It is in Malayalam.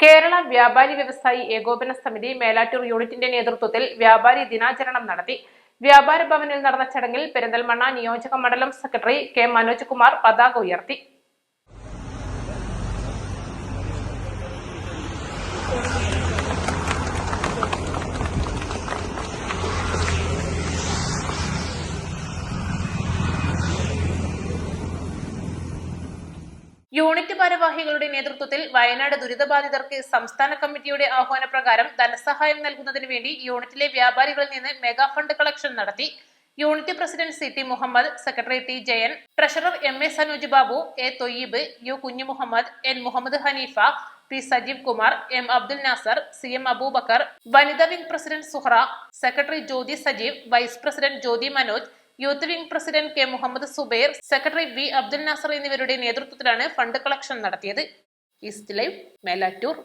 കേരള വ്യാപാരി വ്യവസായി ഏകോപന സമിതി മേലാറ്റൂർ യൂണിറ്റിന്റെ നേതൃത്വത്തിൽ വ്യാപാരി ദിനാചരണം നടത്തി. വ്യാപാര ഭവനിൽ നടന്ന ചടങ്ങിൽ പെരിന്തൽമണ്ണ നിയോജക മണ്ഡലം സെക്രട്ടറി കെ മനോജ് കുമാർ പതാക ഉയർത്തി. യൂണിറ്റ് ഭാരവാഹികളുടെ നേതൃത്വത്തിൽ വയനാട് ദുരിതബാധിതർക്ക് സംസ്ഥാന കമ്മിറ്റിയുടെ ആഹ്വാനപ്രകാരം ധനസഹായം നൽകുന്നതിന് വേണ്ടി യൂണിറ്റിലെ വ്യാപാരികളിൽ നിന്ന് മെഗാ ഫണ്ട് കളക്ഷൻ നടത്തി. Unit president C T Muhammad, secretary T Jayan, treasurer M A Sanooj Babu, A Thoyyib, U Kunju Muhammad, N Muhammad Haneefa, P Sajeev Kumar, M Abdul Nasar, C M Aboobacker, വനിതാ wing president Suhara, secretary Jyothi Sajeev, vice president Jyothi Manoj, youth wing president K Muhammad Zubair, secretary V Abdul Nasar എന്നിവരുടെ നേതൃത്വത്തിലാണ് ഫണ്ട് കളക്ഷൻ നടത്തിയത്. East live, Melattur.